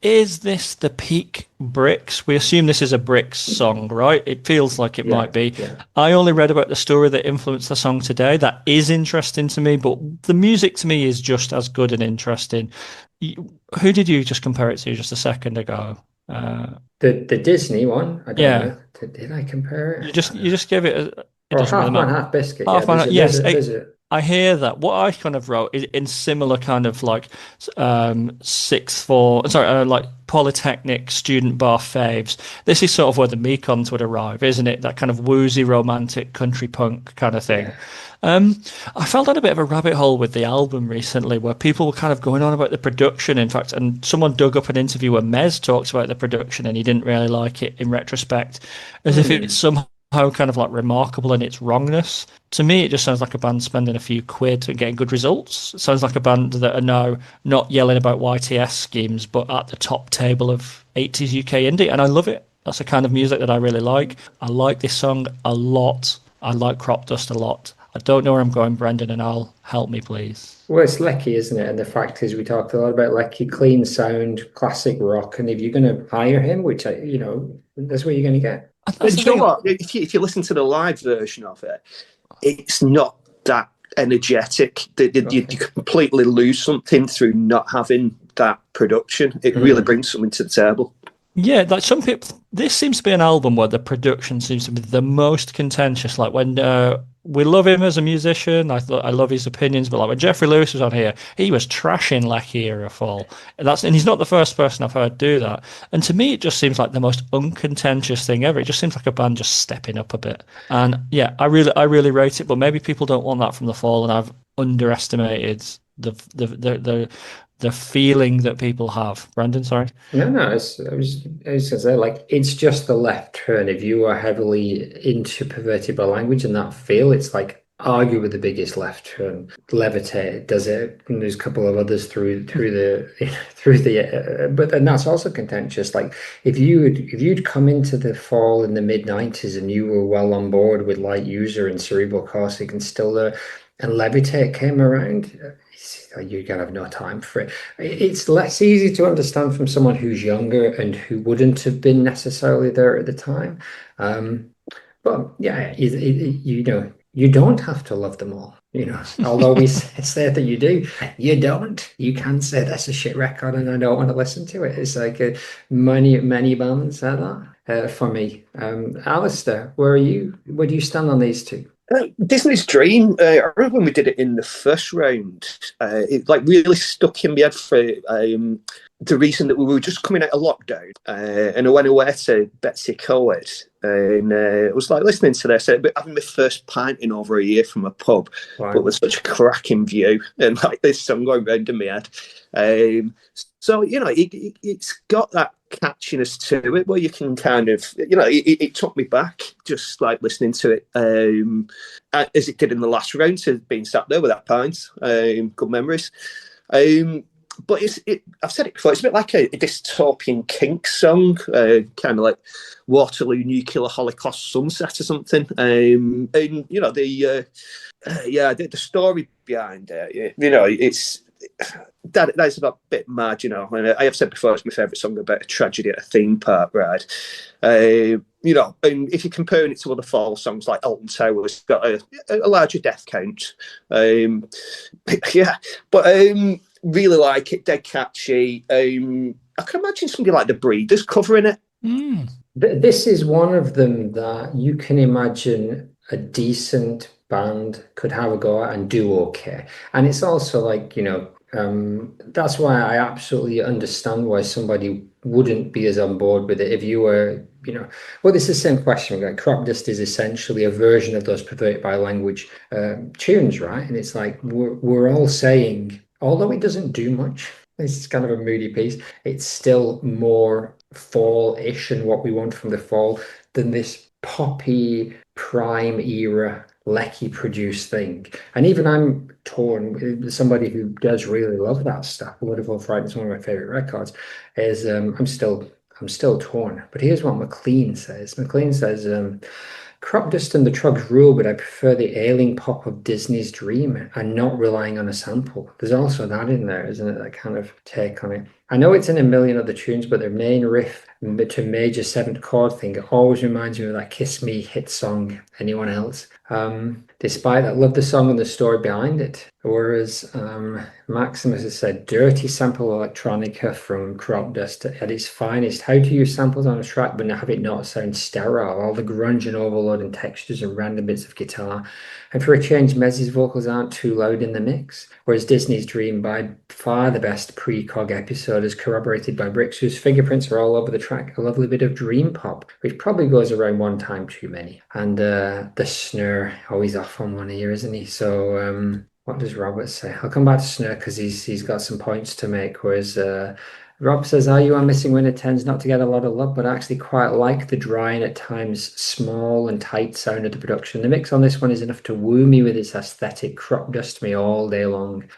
Is this the peak Bricks? We assume this is a Bricks song, right? It feels like it might be. Yeah. I only read about the story that influenced the song today. That is interesting to me, but the music to me is just as good and interesting. Who did you just compare it to just a second ago? The Disney one. I don't know. Did I compare it? You just gave it a. It or doesn't half really man, matter. half biscuit. Half yeah, man, yes. There's a, I hear that. What I kind of wrote is in similar kind of like like Polytechnic student bar faves. This is sort of where the Mekons would arrive, isn't it? That kind of woozy, romantic country punk kind of thing. Yeah. I fell down a bit of a rabbit hole with the album recently where people were kind of going on about the production, in fact, and someone dug up an interview where Mez talks about the production and he didn't really like it in retrospect, as if it's somehow kind of like remarkable in its wrongness. To me, it just sounds like a band spending a few quid and getting good results. It sounds like a band that are now not yelling about YTS schemes, but at the top table of 80s UK indie, and I love it. That's the kind of music that I really like. I like this song a lot. I like Crop Dust a lot. I don't know where I'm going, Brendan, and I'll help me, please. Well, it's Lecky, isn't it? And the fact is, we talked a lot about Lecky, clean sound, classic rock, and if you're going to hire him, which that's what you're going to get. But you know what? If you listen to the live version of it, it's not that energetic. You completely lose something through not having that production. It really brings something to the table. Yeah, like some people, this seems to be an album where the production seems to be the most contentious. Like when we love him as a musician, I love his opinions, but like when Jeffrey Lewis was on here, he was trashing Lecky era Fall. And he's not the first person I've heard do that. And to me, it just seems like the most uncontentious thing ever. It just seems like a band just stepping up a bit. And yeah, I really rate it. But maybe people don't want that from the Fall, and I've underestimated the feeling that people have. Brandon, sorry. No, I was gonna say, like, it's just the left turn. If you are heavily into perverted by language and that feel, it's like arguably the biggest left turn. Levitate does it, and there's a couple of others through the but then that's also contentious. Like if you'd come into the Fall in the mid-90s and you were well on board with Light User and Cerebral Caustic and Still and Levitate came around, you're gonna have no time for it. It's less easy to understand from someone who's younger and who wouldn't have been necessarily there at the time. But yeah, you don't have to love them all. Although we say that you do, you don't. You can say that's a shit record and I don't want to listen to it. It's like many bands say that for me. Alistair, where do you stand on these two? Disney's Dream, I remember when we did it in the first round, it like really stuck in my head for the reason that we were just coming out of lockdown, and I went away to Betsy-Coed, and I was like listening to this, having my first pint in over a year from a pub, wow. But with such a cracking view, and like this song going round in my head. So, it's got that catchiness to it where you can kind of, it took me back just like listening to it as it did in the last round, to being sat there with that pint. Good memories. But I've said it before, it's a bit like a dystopian Kink song, kind of like Waterloo Nuclear Holocaust Sunset or something. And, the story behind it, it's... That is a bit mad, And I have said before, it's my favourite song about a tragedy at a theme park ride. And if you're comparing it to other Fall songs like Alton Towers, it's got a larger death count. But really like it, dead catchy. I can imagine somebody like the Breeders covering it. This is one of them that you can imagine a decent band could have a go at and do okay. And it's also like, That's why I absolutely understand why somebody wouldn't be as on board with it if you were, well, it's the same question. Like crop dust is essentially a version of those perverted by language tunes, right? And it's like we're all saying, although it doesn't do much, it's kind of a moody piece. It's still more fall-ish and what we want from the fall than this poppy prime era Lecky produced thing. And even I'm torn with somebody who does really love that stuff. Wonderful Friday is one of my favorite records. Is I'm still torn. But here's what McLean says. McLean says, crop dust and the Troggs rule, but I prefer the ailing pop of Disney's Dream and not relying on a sample. There's also that in there, isn't it? That kind of take on it. I know it's in a million other tunes, but their main riff to major seventh chord thing always reminds me of that Kiss Me hit song. Anyone else? Despite that, love the song and the story behind it. Whereas Maximus has said, dirty sample electronica from crop dust at its finest. How do you use samples on a track but have it not sound sterile? All the grunge and overload and textures and random bits of guitar. And for a change, Mez's vocals aren't too loud in the mix. Whereas Disney's Dream, by far the best pre-cog episode, is corroborated by Bricks, whose fingerprints are all over the track. A lovely bit of dream pop, which probably goes around one time too many. And the snare, always off on one ear, isn't he? So what does Robert say? I'll come back to snare because he's got some points to make. Whereas Rob says, Are You Are Missing Winner tends not to get a lot of love, but I actually quite like the dry and at times small and tight sound of the production. The mix on this one is enough to woo me with its aesthetic, crop dust me all day long.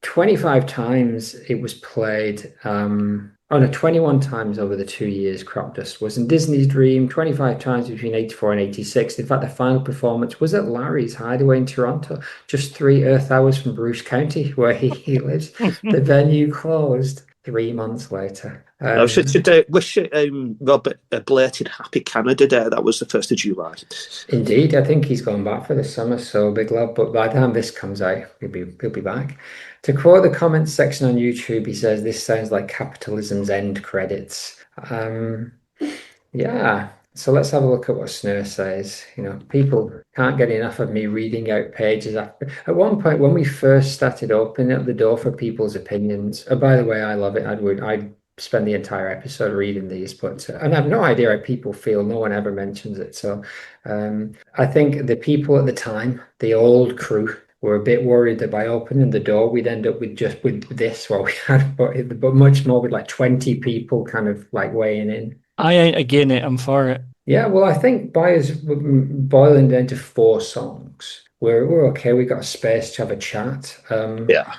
25 times it was played. Oh no, 21 times over the 2 years crop dust was in Disney's Dream, 25 times between 84 and 86. In fact, the final performance was at Larry's Hideaway in Toronto, just 3 Earth hours from Bruce County, where he lives. The venue closed 3 months later. I should wish Robert a belated happy Canada Day. That was the 1st of July. Indeed, I think he's gone back for the summer, so big love. But by the time this comes out, he'll be back. To quote the comments section on YouTube, he says, this sounds like capitalism's end credits. Yeah. So let's have a look at what Snare says. People can't get enough of me reading out pages. At one point, when we first started opening up the door for people's opinions, by the way, I love it. I'd spend the entire episode reading these, but and I have no idea how people feel. No one ever mentions it. So I think the people at the time, the old crew, were a bit worried that by opening the door, we'd end up with this, what we had, but much more with like 20 people kind of like weighing in. I ain't again it, I'm for it. Yeah, well, I think by us boiling down to 4 songs, we're okay. We got space to have a chat. Yeah.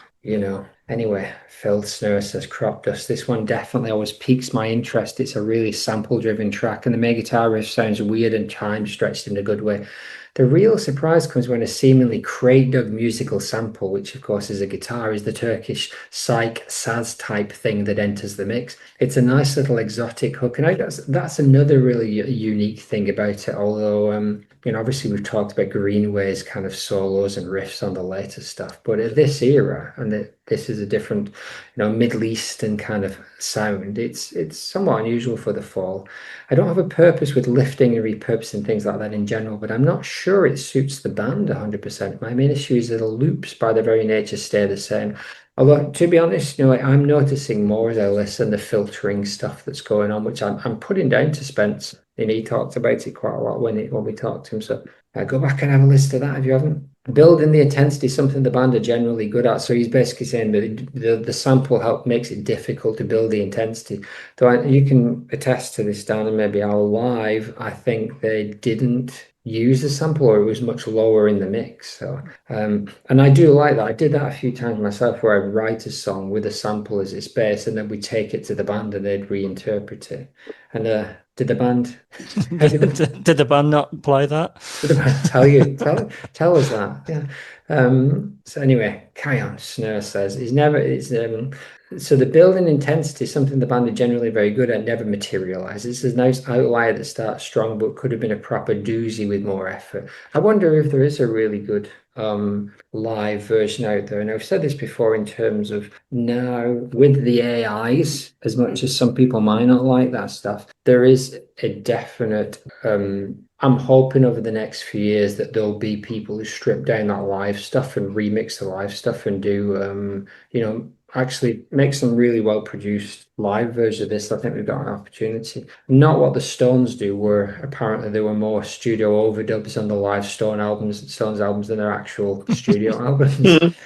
Anyway, Phil Snare says crop dust. This one definitely always piques my interest. It's a really sample-driven track, and the main guitar riff sounds weird and time stretched in a good way. The real surprise comes when a seemingly Craig-Dug musical sample, which of course is a guitar, is the Turkish psych saz type thing that enters the mix. It's a nice little exotic hook, and that's another really unique thing about it. Although, obviously we've talked about Greenway's kind of solos and riffs on the later stuff, but at this era, and this is a different, Middle Eastern kind of sound. It's somewhat unusual for the fall. I don't have a purpose with lifting and repurposing things like that in general, but I'm not sure it suits the band 100%. My main issue is that the loops, by their very nature, stay the same. Although, to be honest, I'm noticing more as I listen the filtering stuff that's going on, which I'm putting down to Spence. He talked about it quite a lot when we talked to him. So go back and have a list of that if you haven't. Building the intensity is something the band are generally good at. So he's basically saying that the sample makes it difficult to build the intensity. Though you can attest to this, Dan, and maybe our live, I think they didn't use a sample, or it was much lower in the mix. So and I do like that. I did that a few times myself, where I'd write a song with a sample as its base, and then we take it to the band and they'd reinterpret it. And did the band did the band not play that? Did the band tell you? Tell us that. Yeah. So anyway, Kion Snare says so the building intensity is something the band are generally very good at, never materializes. It's a nice outlier that starts strong but could have been a proper doozy with more effort. I wonder if there is a really good live version out there. And I've said this before in terms of now with the AIs, as much as some people might not like that stuff, there is a definite I'm hoping over the next few years that there'll be people who strip down that live stuff and remix the live stuff and do actually make some really well produced live versions of this. I think we've got an opportunity. Not what the Stones do, where apparently there were more studio overdubs on the live Stones albums than their actual studio albums.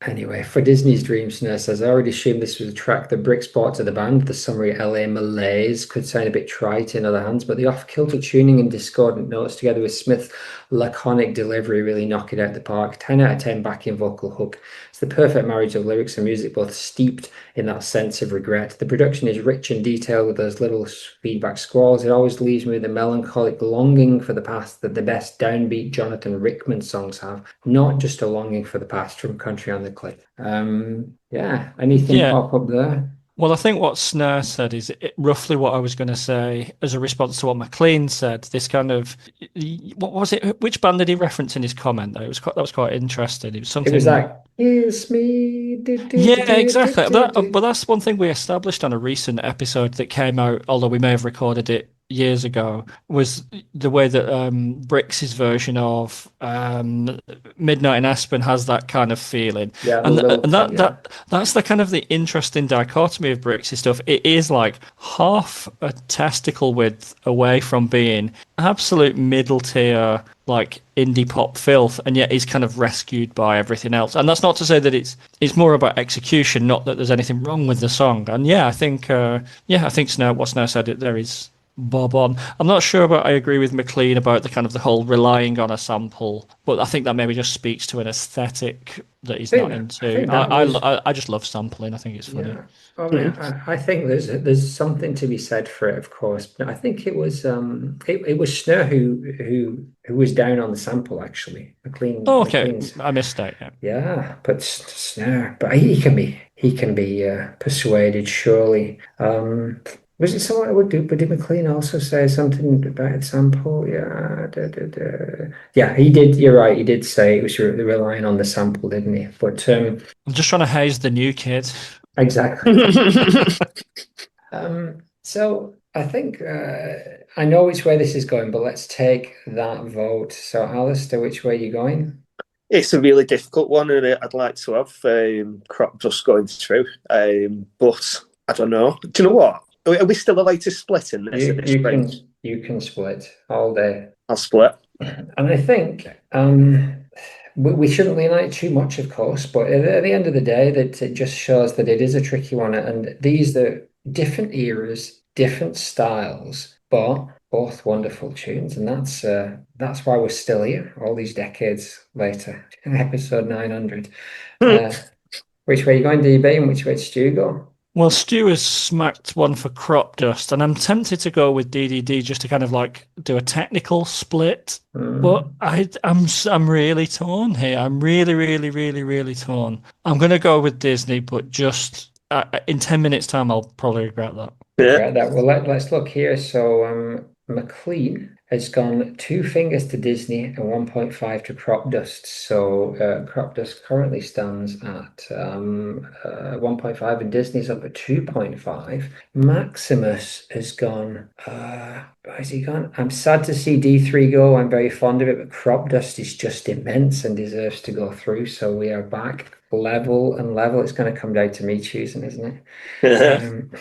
Anyway, for Disney's Dreams Nurse, I already assumed this was a track that Bricks brought to the band. The summary LA malaise could sound a bit trite in other hands, but the off-kilter tuning and discordant notes together with Smith's laconic delivery really knock it out the park. 10 out of 10 backing vocal hook. It's the perfect marriage of lyrics and music, both steeped in that sense of regret. The production is rich and detailed with those little feedback squalls. It always leaves me with a melancholic longing for the past that the best downbeat Jonathan Rickman songs have, not just a longing for the past from Country on the Cliff. Yeah, anything pop up there? Well, I think what Snare said is roughly what I was going to say as a response to what McLean said. This kind of, what was it? Which band did he reference in his comment? Though that was quite interesting. It was something. It was like, "Kiss me." Yeah, exactly. But that's one thing we established on a recent episode that came out, although we may have recorded it years ago, was the way that Brix's version of Midnight in Aspen has that kind of feeling. Yeah, and that's the kind of the interesting dichotomy of Brix's stuff. It is like half a testicle width away from being absolute middle tier, like indie pop filth, and yet he's kind of rescued by everything else. And that's not to say that it's more about execution, not that there's anything wrong with the song. And I think what Snare said, there is bob on. I'm not sure about I agree with McLean about the kind of the whole relying on a sample, but I think that maybe just speaks to an aesthetic that he's not into. I just love sampling. I think it's funny. Yeah. I mean, I think there's something to be said for it, of course. But I think it was Snare who was down on the sample actually. McLean. Oh, okay. McLean's, I missed that. Yeah. Yeah, but Snare, but he can be persuaded surely. Was it someone would do? But did McLean also say something about a sample? Yeah, yeah, he did. You're right. He did say it was relying on the sample, didn't he? But I'm just trying to haze the new kid. Exactly. So I think I know which way this is going, but let's take that vote. So, Alistair, which way are you going? It's a really difficult one, and I'd like to have Crop Dust going through, but I don't know. Do you know what? Are we still allowed to split in this? You can split all day. I'll split. And I think we shouldn't lean on it too much, of course, but at the end of the day, that it just shows that it is a tricky one. And these are different eras, different styles, but both wonderful tunes. And that's why we're still here all these decades later, in episode 900. Which way are you going, DB, and which way did Stu go? Well, Stu has smacked one for Crop Dust, and I'm tempted to go with DDD just to kind of like do a technical split. But I'm really torn here. I'm really, really, really, really torn. I'm going to go with Disney, but just in 10 minutes' time, I'll probably regret that. Yeah. Well, let's look here. So McLean has gone 2 fingers to Disney and 1.5 to Crop Dust. So Crop Dust currently stands at 1.5 and Disney's up at 2.5. Maximus has gone, where has he gone? I'm sad to see D3 go. I'm very fond of it, but Crop Dust is just immense and deserves to go through. So we are back level and level. It's going to come down to me choosing, isn't it?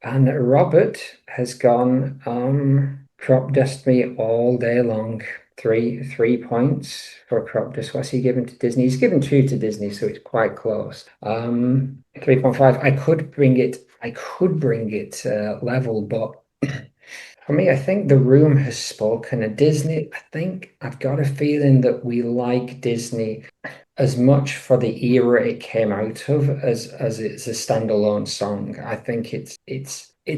And Robert has gone Crop Dust me all day long. 3 points for Crop Dust. What's he given to Disney? He's given 2 to Disney, so it's quite close. 3.5. I could bring it level, but for me, I think the room has spoken. And Disney, I think I've got a feeling that we like Disney as much for the era it came out of as it's a standalone song. I think it's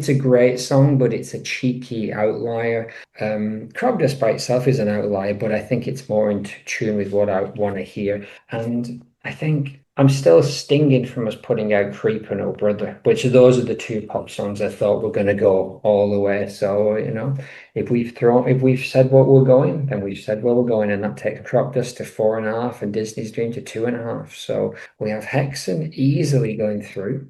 a great song, but it's a cheeky outlier. Crop Dust by itself is an outlier, but I think it's more in tune with what I want to hear. And I think I'm still stinging from us putting out Creepin' Oh Brother, which those are the 2 pop songs I thought were going to go all the way. So, if we've said what we're going, then we've said where we're going, and that takes Crop Dust to 4.5 and Disney's Dream to 2.5. So we have Hexen easily going through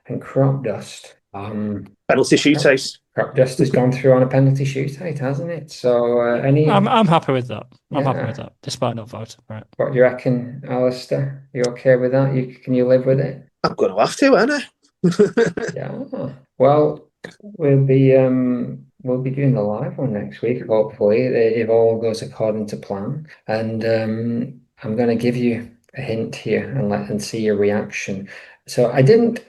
and Crop Dust Penalty shootout. Crop Dust has gone through on a penalty shootout, hasn't it? So I'm happy with that. I'm happy Yeah. with that, despite not voting for it. What do you reckon, Alistair? You okay with that? Can you live with it? I'm going to have to, aren't I? Yeah. Well, we'll be doing the live one next week, hopefully, if all goes according to plan. And I'm going to give you a hint here and see your reaction. So I didn't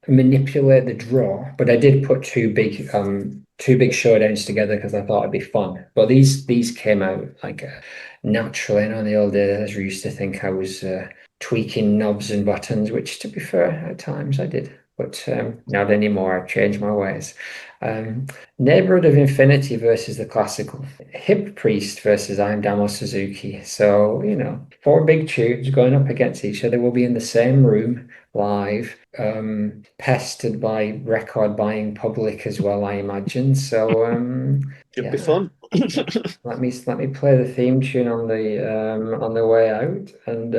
manipulate the draw, but I did put two big showdowns together because I thought it'd be fun. But these came out like naturally. In the old days, I used to think I was tweaking knobs and buttons, which, to be fair, at times I did. But not anymore. I've changed my ways. Neighborhood of Infinity versus the classical. Hip Priest versus I'm Damo Suzuki. So, 4 big tunes going up against each other. We'll be in the same room live, pestered by record buying public as well, I imagine. So Should be fun. let me play the theme tune on the way out, and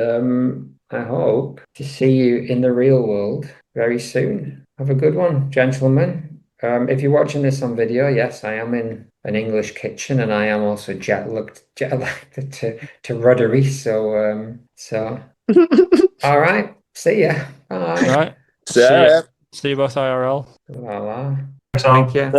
I hope to see you in the real world very soon. Have a good one, gentlemen. If you're watching this on video, yes, I am in an English kitchen, and I am also jet lagged to Ruddery. So all right, see ya. Bye. Right. So, See you both IRL. La, la. So, Thank you.